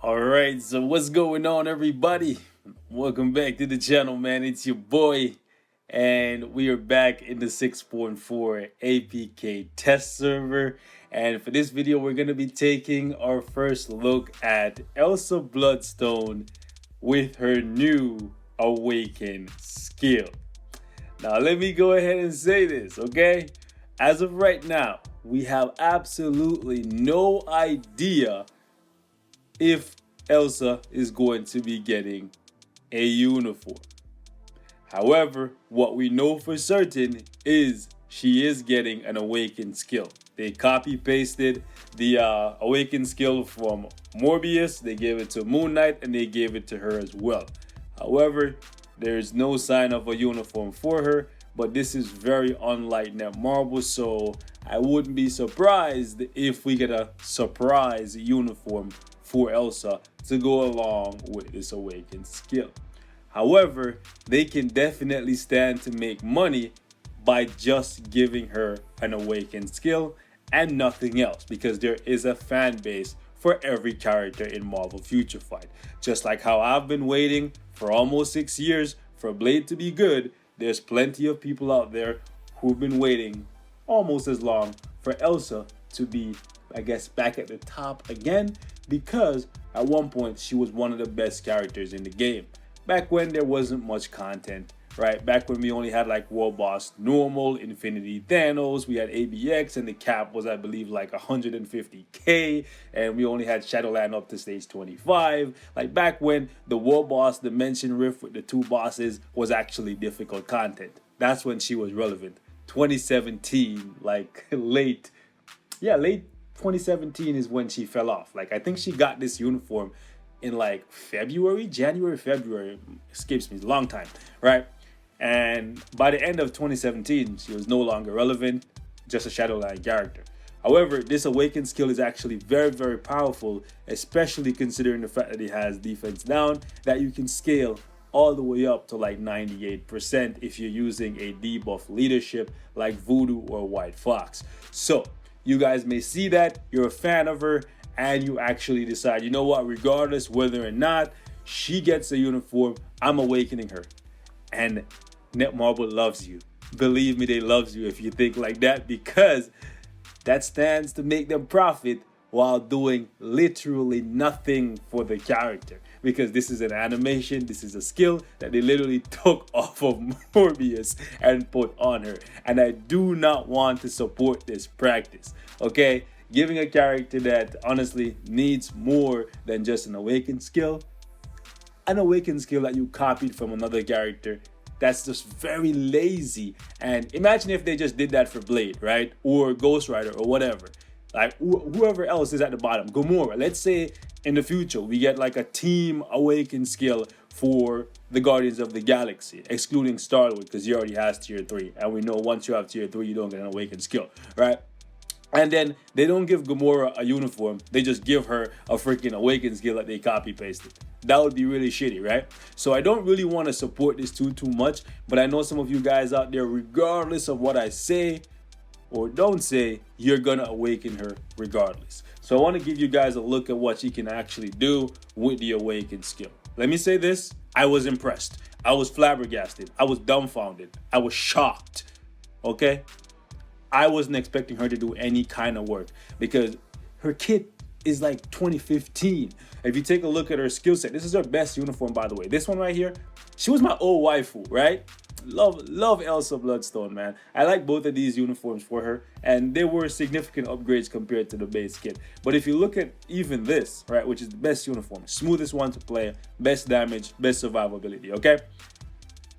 Alright, so what's going on, everybody? Welcome back to the channel, man. It's your boy, and we are back in the 6.4 APK test server. And for this video, we're going to be taking our first look at ELSA Bloodstone with her new Awaken skill. Now, let me go ahead and say this, okay? As of right now, we have absolutely no idea if ELSA is going to be getting a uniform. However, what we know for certain is she is getting an Awaken skill. They copy pasted the Awaken skill from Morbius, they gave it to Moon Knight, and they gave it to her as well. However, there is no sign of a uniform for her, but this is very unlike Netmarble, so I wouldn't be surprised if we get a surprise uniform for ELSA to go along with this Awaken skill. However, they can definitely stand to make money by just giving her an Awaken skill and nothing else, because there is a fan base for every character in Marvel Future Fight. Just like how I've been waiting for almost 6 years for Blade to be good, there's plenty of people out there who've been waiting almost as long for ELSA to be, I guess, back at the top again, because at one point she was one of the best characters in the game. Back when there wasn't much content, right? Back when we only had like World Boss Normal, Infinity Thanos, we had ABX, and the cap was, I believe, like 150k, and we only had Shadowland up to stage 25. Like back when the World Boss Dimension Rift with the two bosses was actually difficult content. That's when she was relevant. 2017, like late 2017 is when she fell off. Like I think she got this uniform in like February, escapes me, long time, right? And by the end of 2017, she was no longer relevant, just a Shadowland character. However, this Awaken skill is actually very, very powerful, especially considering the fact that it has defense down, that you can scale all the way up to like 98% if you're using a debuff leadership like Voodoo or White Fox. So you guys may see that, you're a fan of her, and you actually decide, you know what, regardless whether or not she gets a uniform, I'm awakening her. And Netmarble loves you. Believe me, they loves you if you think like that, because that stands to make them profit while doing literally nothing for the character. Because this is an animation, this is a skill that they literally took off of Morbius and put on her. And I do not want to support this practice, okay? Giving a character that honestly needs more than just an Awaken skill that you copied from another character, that's just very lazy. And imagine if they just did that for Blade, right? Or Ghost Rider or whatever. Like whoever else is at the bottom. Gamora, let's say in the future we get like a team Awaken skill for the Guardians of the Galaxy, excluding Star-Lord, because he already has tier 3, and we know once you have tier 3 you don't get an Awaken skill, right? And then they don't give Gamora a uniform, they just give her a freaking Awaken skill that they copy pasted. That would be really shitty, right? So I don't really want to support this too much, but I know some of you guys out there, regardless of what I say or don't say, you're gonna awaken her regardless. So I want to give you guys a look at what she can actually do with the Awaken skill. Let me say this, I was impressed, I was flabbergasted, I was dumbfounded, I was shocked, okay? I wasn't expecting her to do any kind of work, because her kit is like 2015. If you take a look at her skill set, this is her best uniform, by the way. This one right here, she was my old waifu, right? Love ELSA Bloodstone, man. I like both of these uniforms for her, and they were significant upgrades compared to the base kit. But if you look at even this, right, which is the best uniform, smoothest one to play, best damage, best survivability, okay?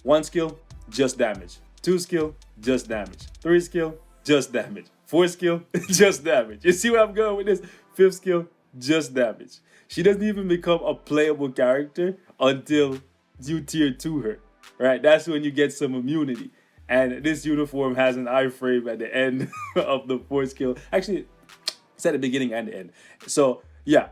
1 skill, just damage. 2 skill, just damage. 3 skill, just damage. 4 skill, just damage. You see where I'm going with this? 5th skill, just damage. She doesn't even become a playable character until you tier 2 her, right? That's when you get some immunity. And this uniform has an iframe at the end of the 4th skill. Actually, it's at the beginning and the end. So yeah,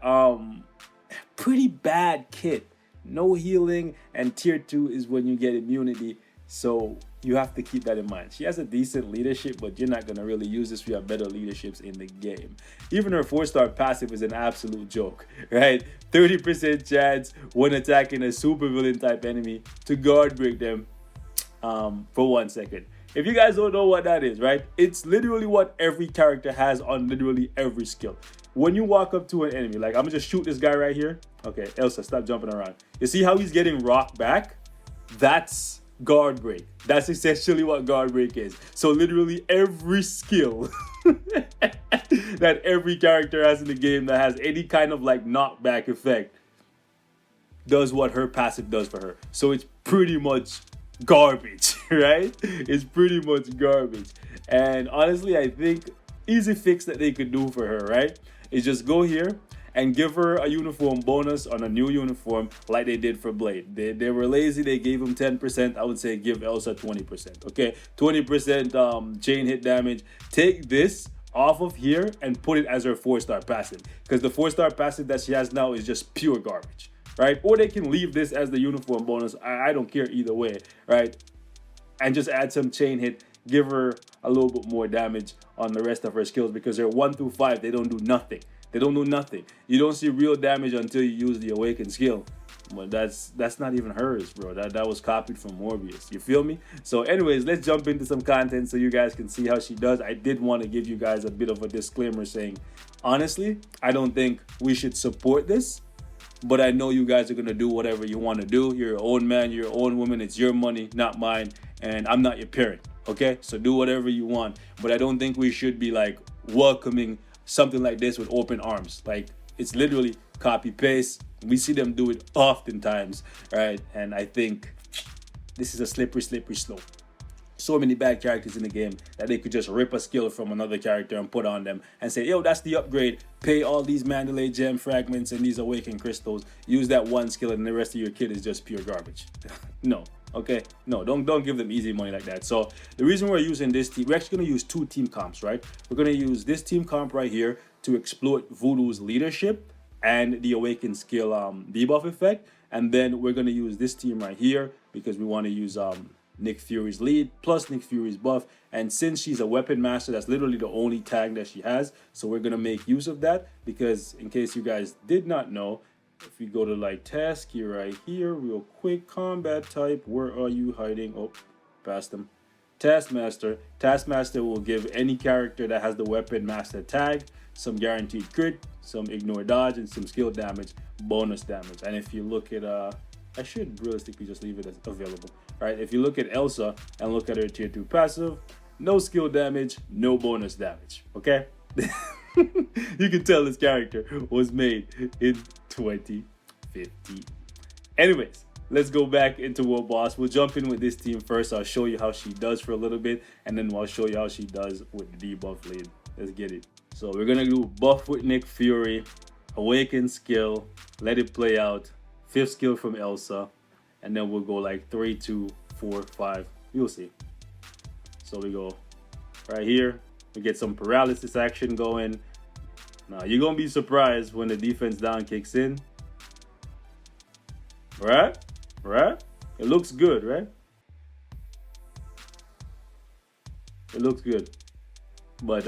pretty bad kit. No healing, and tier 2 is when you get immunity. So you have to keep that in mind. She has a decent leadership, but you're not going to really use this. We have better leaderships in the game. Even her 4-star passive is an absolute joke, right? 30% chance when attacking a supervillain type enemy to guard break them for 1 second. If you guys don't know what that is, right? It's literally what every character has on literally every skill. When you walk up to an enemy, like I'm gonna just shoot this guy right here. Okay, Elsa, stop jumping around. You see how he's getting rocked back? That's guard break. That's essentially what guard break is. So literally every skill that every character has in the game that has any kind of like knockback effect does what her passive does for her. So it's pretty much garbage, right? It's pretty much garbage. And honestly, I think easy fix that they could do for her, right, is just go here and give her a uniform bonus on a new uniform like they did for Blade. They were lazy. They gave him 10%. I would say give Elsa 20%. Okay, 20% chain hit damage. Take this off of here and put it as her 4-star passive, because the 4-star passive that she has now is just pure garbage, right? Or they can leave this as the uniform bonus. I don't care either way, right? And just add some chain hit, give her a little bit more damage on the rest of her skills, because they're 1 through 5. They don't do nothing. They don't do nothing. You don't see real damage until you use the Awaken skill. But that's not even hers, bro. That was copied from Morbius. You feel me? So anyways, let's jump into some content so you guys can see how she does. I did want to give you guys a bit of a disclaimer saying, honestly, I don't think we should support this. But I know you guys are going to do whatever you want to do. You're your own man, you're your own woman. It's your money, not mine. And I'm not your parent, okay? So do whatever you want. But I don't think we should be like welcoming something like this with open arms. Like, it's literally copy paste. We see them do it oftentimes, right? And I think this is a slippery slope. So many bad characters in the game that they could just rip a skill from another character and put on them and say, yo, that's the upgrade. Pay all these Mandalay gem fragments and these Awaken crystals. Use that one skill and the rest of your kit is just pure garbage. No, okay? No, don't give them easy money like that. So the reason we're using this team, we're actually going to use 2 team comps, right? We're going to use this team comp right here to exploit Voodoo's leadership and the Awaken skill debuff effect. And then we're going to use this team right here because we want to use Nick Fury's lead plus Nick Fury's buff. And since she's a weapon master, that's literally the only tag that she has. So we're going to make use of that, because in case you guys did not know, if we go to like task here, right here, real quick, combat type, where are you hiding? Oh, past them. Taskmaster. Taskmaster will give any character that has the weapon master tag some guaranteed crit, some ignore dodge, and some skill damage, bonus damage. And if you look at I should realistically just leave it as available, right? If you look at Elsa and look at her tier 2 passive, no skill damage, no bonus damage, okay? You can tell this character was made in 2015. Anyways, let's go back into World Boss. We'll jump in with this team first. I'll show you how she does for a little bit, and then I'll show you how she does with the debuff lead. Let's get it. So we're gonna do buff with Nick Fury, Awaken skill, let it play out, 5th skill from Elsa, and then we'll go like 3, 2, 4, 5. You'll see. So we go right here. We get some paralysis action going. Now you're gonna be surprised when the defense down kicks in. Right? It looks good, right? It looks good. But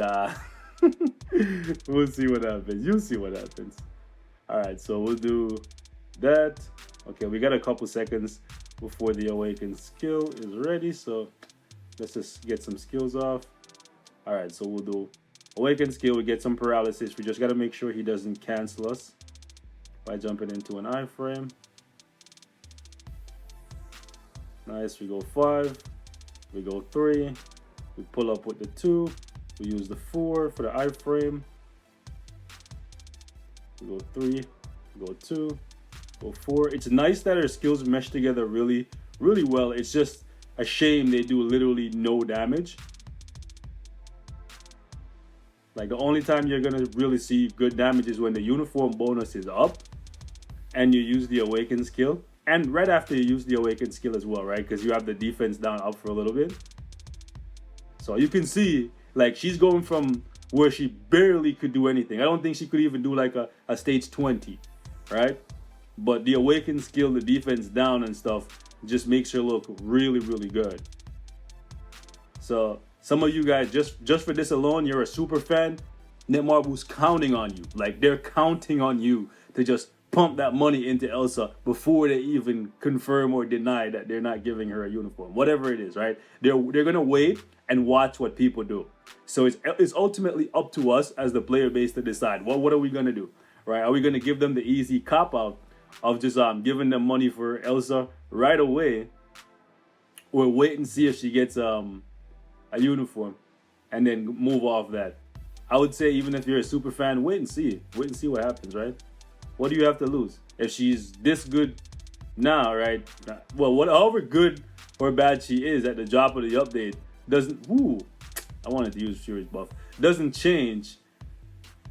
we'll see what happens. You'll see what happens. Alright, so we'll do that. Okay, we got a couple seconds before the Awaken skill is ready, so let's just get some skills off. Alright, so we'll do Awaken skill. We get some paralysis. We just got to make sure he doesn't cancel us by jumping into an iframe. Nice, we go 5, we go 3, we pull up with the 2, we use the 4 for the iframe, we go 3, we go 2, go 4. It's nice that our skills mesh together really well. It's just a shame they do literally no damage. Like, the only time you're gonna really see good damage is when the uniform bonus is up and you use the Awaken skill. And right after you use the Awaken skill as well, right? Because you have the defense down up for a little bit. So you can see, like, she's going from where she barely could do anything. I don't think she could even do like a stage 20, right? But the Awaken skill, the defense down and stuff, just makes her look really, really good. So some of you guys, just for this alone, you're a super fan. Netmarble's counting on you. Like, they're counting on you to just pump that money into Elsa before they even confirm or deny that they're not giving her a uniform. Whatever it is, right? They're gonna wait and watch what people do. So it's ultimately up to us as the player base to decide what are we gonna do, right? Are we gonna give them the easy cop out of just giving them money for Elsa right away, or wait and see if she gets a uniform and then move off that? I would say, even if you're a super fan, wait and see what happens, right? What do you have to lose if she's this good now, right? Well, however good or bad she is at the drop of the update doesn't. Ooh, I wanted to use Fury's buff. Doesn't change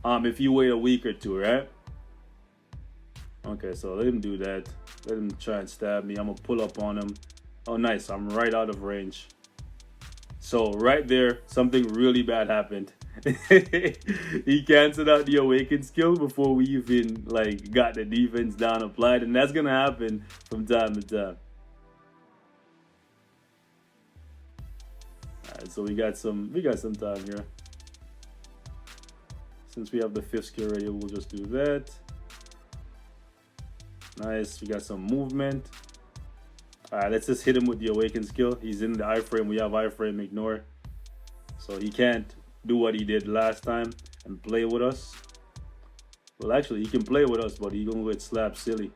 if you wait a week or two, right? Okay, so let him do that. Let him try and stab me. I'm gonna pull up on him. Oh, nice. I'm right out of range. So right there, something really bad happened. He canceled out the Awaken skill before we even like got the defense down applied, and that's gonna happen from time to time. Alright, so we got some time here. Since we have the 5th skill ready, we'll just do that. Nice, we got some movement. Alright, let's just hit him with the Awaken skill. He's in the iframe, we have iframe ignore. So he can't do what he did last time and play with us. Well, actually, he can play with us, but he's gonna get slapped silly.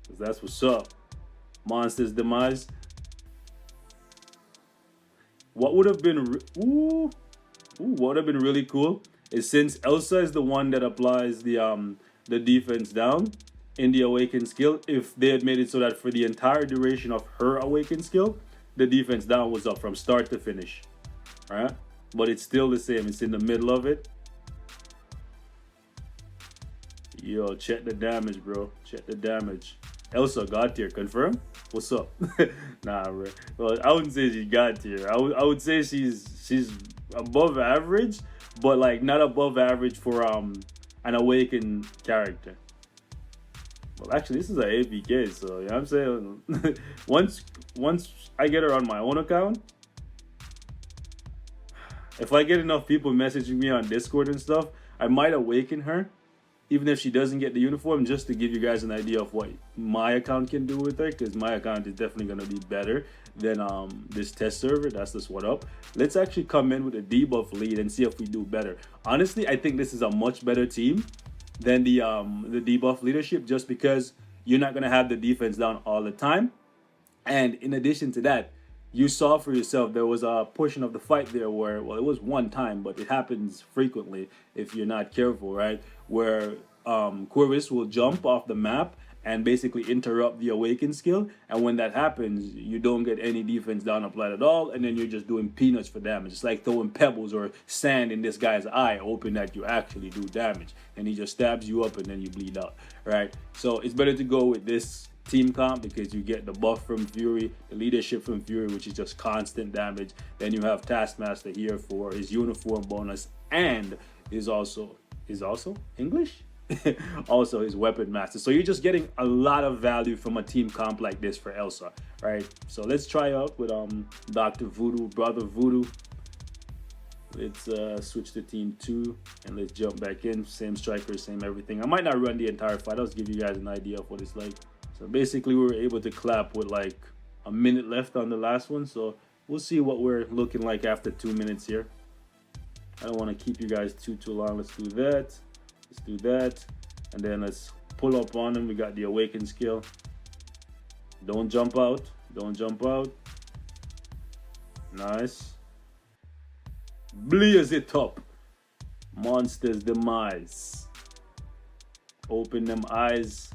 Cause that's what's up. Monster's demise. What would have been what would have been really cool is, since Elsa is the one that applies the defense down in the Awaken skill, if they had made it so that for the entire duration of her Awaken skill, the defense down was up from start to finish. Alright? But it's still the same. It's in the middle of it. Yo, check the damage, bro. Check the damage. Elsa God tier, confirm? What's up? Nah, bro. Well, I wouldn't say she's God tier. I would say she's above average, but like not above average for an Awakened character. Well, actually, this is an APK, so you know what I'm saying? once I get her on my own account, if I get enough people messaging me on Discord and stuff, I might awaken her, even if she doesn't get the uniform, just to give you guys an idea of what my account can do with her, because my account is definitely going to be better than this test server. That's just what up. Let's actually come in with a debuff lead and see if we do better. Honestly, I think this is a much better team than the debuff leadership, just because you're not going to have the defense down all the time. And in addition to that, you saw for yourself, there was a portion of the fight there where, well, it was one time, but it happens frequently if you're not careful, right? Where Corvus will jump off the map and basically interrupt the Awaken skill. And when that happens, you don't get any defense down applied at all. And then you're just doing peanuts for damage. It's like throwing pebbles or sand in this guy's eye, hoping that you actually do damage. And he just stabs you up and then you bleed out, right? So it's better to go with this team comp, because you get the buff from Fury, the leadership from Fury, which is just constant damage. Then you have Taskmaster here for his uniform bonus, and is also English also his weapon master. So you're just getting a lot of value from a team comp like this for Elsa, right? So let's try out with Dr. Voodoo, Brother Voodoo. Let's switch to team 2 and let's jump back in. Same striker, same everything. I might not run the entire fight. I'll just give you guys an idea of what it's like. So basically, we were able to clap with like a minute left on the last one. So we'll see what we're looking like after 2 minutes here. I don't want to keep you guys too long. Let's do that. Let's do that. And then let's pull up on him. We got the Awaken skill. Don't jump out. Don't jump out. Nice. Blaze it up. Monster's demise. Open them eyes.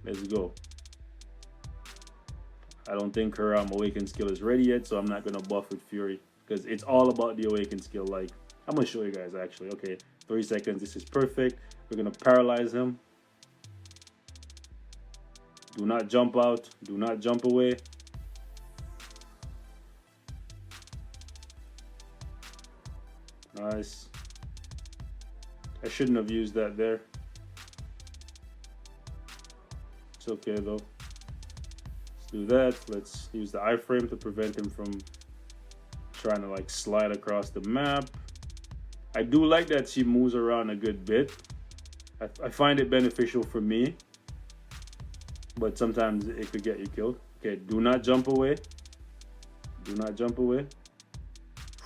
Let's go. I don't think her Awaken skill is ready yet, so I'm not going to buff with Fury, because it's all about the Awaken skill. Like, I'm going to show you guys actually. Okay, 3 seconds. This is perfect. We're going to paralyze him. Do not jump out. Do not jump away. Nice. I shouldn't have used that there. It's okay though. Let's do that. Let's use the iframe to prevent him from trying to like slide across the map. I do like that she moves around a good bit. I find it beneficial for me, but sometimes it could get you killed. Okay, do not jump away. Do not jump away.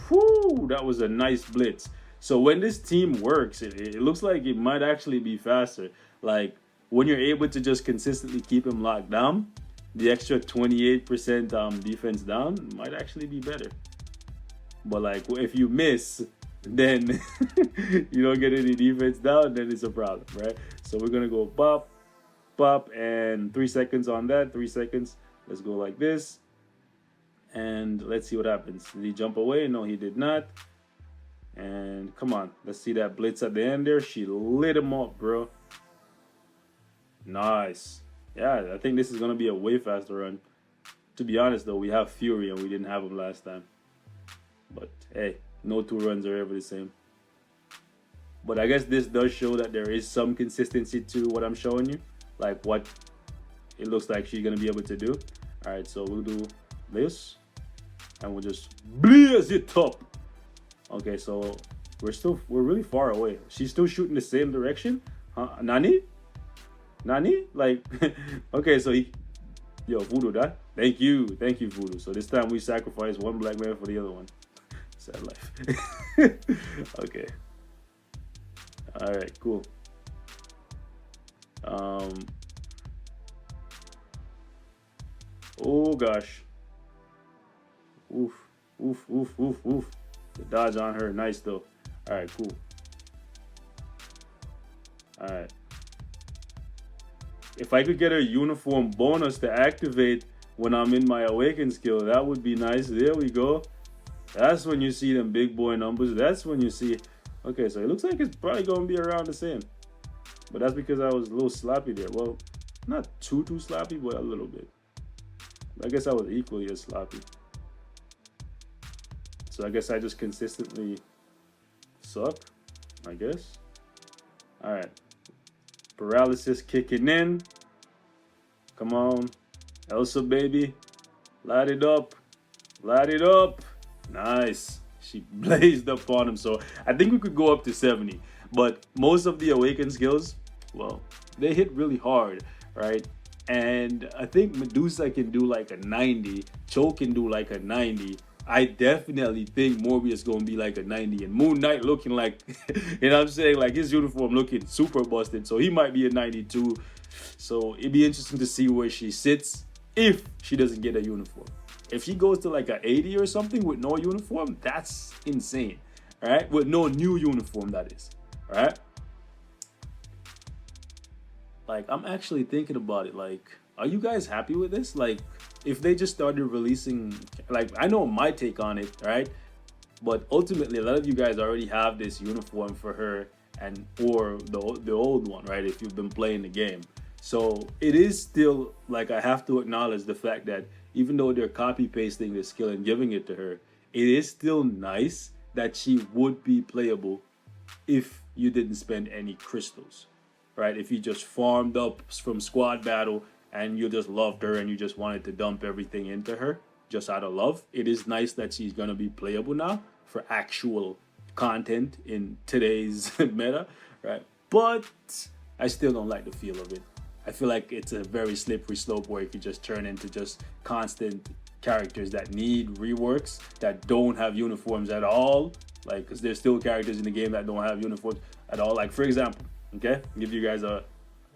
Whew, that was a nice blitz. So when this team works, it looks like it might actually be faster. Like when you're able to just consistently keep him locked down, the extra 28% defense down might actually be better. But like if you miss, then you don't get any defense down, then it's a problem, right? So we're gonna go pop, pop, and 3 seconds on that. 3 seconds. Let's go like this, and let's see what happens. Did he jump away? No, he did not. And come on, let's see that blitz at the end there. She lit him up, bro. Nice. Yeah, I think this is gonna be a way faster run. To be honest though, we have Fury and we didn't have him last time. But hey, no two runs are ever the same. But I guess this does show that there is some consistency to what I'm showing you, like what it looks like she's gonna be able to do. All right, so we'll do this, and we'll just blaze it up. Okay, so we're really far away. She's still shooting the same direction, huh? Nani? Like, okay, so yo, Voodoo, that. Thank you, Voodoo. So this time we sacrifice one black man for the other one. Sad life. Okay. All right, cool. Oh gosh. Oof. The dodge on her, nice though. All right, cool. All right. If I could get a uniform bonus to activate when I'm in my awaken skill, that would be nice. There we go. That's when you see them big boy numbers. That's when you see. Okay, so it looks like it's probably going to be around the same. But that's because I was a little sloppy there. Well, not too sloppy, but a little bit. I guess I was equally as sloppy. So I guess I just consistently suck, I guess. All right. Paralysis kicking in. Come on. ELSA, baby. Light it up. Light it up. Nice. She blazed up on him. So I think we could go up to 70. But most of the awakened skills, well, they hit really hard, right? And I think Medusa can do like a 90. Cho can do like a 90. I definitely think Morbius gonna be like a 90, and Moon Knight looking like, you know what I'm saying, like his uniform looking super busted, so he might be a 92. So it'd be interesting to see where she sits if she doesn't get a uniform. If she goes to like a 80 or something with no uniform, that's insane, all right? With no new uniform, that is, all right? Like, I'm actually thinking about it, like, are you guys happy with this? Like, if they just started releasing, like, I know my take on it, right? But ultimately, a lot of you guys already have this uniform for her, and or the old one, right? If you've been playing the game. So it is still, like, I have to acknowledge the fact that even though they're copy pasting the skill and giving it to her, it is still nice that she would be playable if you didn't spend any crystals, right? If you just farmed up from squad battle and you just loved her and you just wanted to dump everything into her just out of love, it is nice that she's going to be playable now for actual content in today's meta, right? But I still don't like the feel of it. I feel like it's a very slippery slope where it could just turn into just constant characters that need reworks, that don't have uniforms at all. Like, because there's still characters in the game that don't have uniforms at all. Like, for example, okay, I'll give you guys a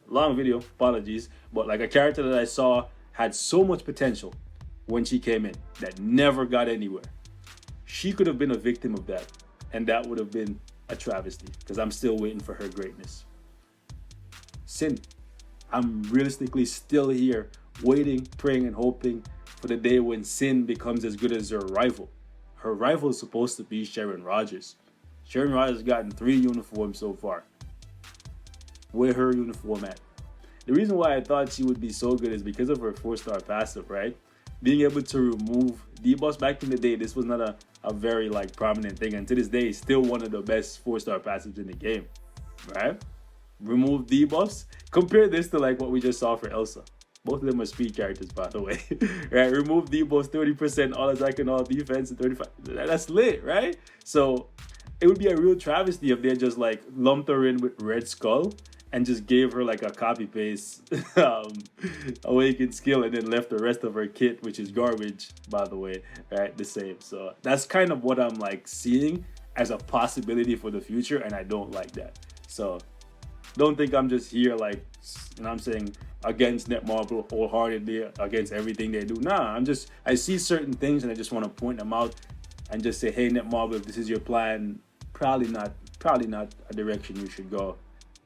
long video, apologies, but like a character that I saw had so much potential when she came in that never got anywhere. She could have been a victim of that, and that would have been a travesty, because I'm still waiting for her greatness. Sin. I'm realistically still here, waiting, praying, and hoping for the day when Sin becomes as good as her rival. Her rival is supposed to be Sharon Rogers. Sharon Rogers has gotten 3 uniforms so far. Where her uniform at? The reason why I thought she would be so good is because of her 4-star passive, right? Being able to remove debuffs. Back in the day, this was not a very like prominent thing, and to this day, it's still one of the best 4-star passives in the game, right? Remove debuffs. Compare this to like what we just saw for Elsa. Both of them are speed characters, by the way. Right? Remove Debo's 30% all attack and all defense and 35. That's lit, right? So it would be a real travesty if they just like lumped her in with Red Skull and just gave her like a copy paste awakened skill and then left the rest of her kit, which is garbage, by the way, right? The same. So that's kind of what I'm like seeing as a possibility for the future, and I don't like that. So don't think I'm just here like, you know what I'm saying, against Netmarble wholeheartedly, against everything they do. Nah, I see certain things and I just want to point them out and just say, hey Netmarble, if this is your plan, probably not a direction you should go,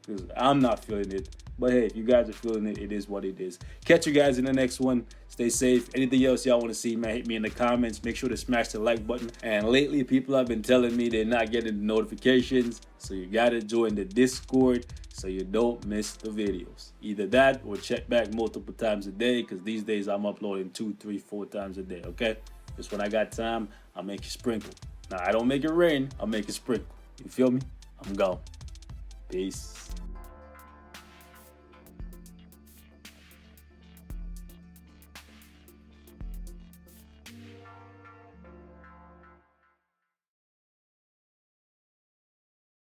because I'm not feeling it. But hey, if you guys are feeling it, it is what it is. Catch you guys in the next one. Stay safe. Anything else y'all want to see, man, hit me in the comments. Make sure to smash the like button. And lately, people have been telling me they're not getting the notifications. So you got to join the Discord so you don't miss the videos. Either that or check back multiple times a day, because these days I'm uploading 2, 3, 4 times a day, okay? Just when I got time, I'll make it sprinkle. Now, I don't make it rain. I'll make it sprinkle. You feel me? I'm gone. Peace.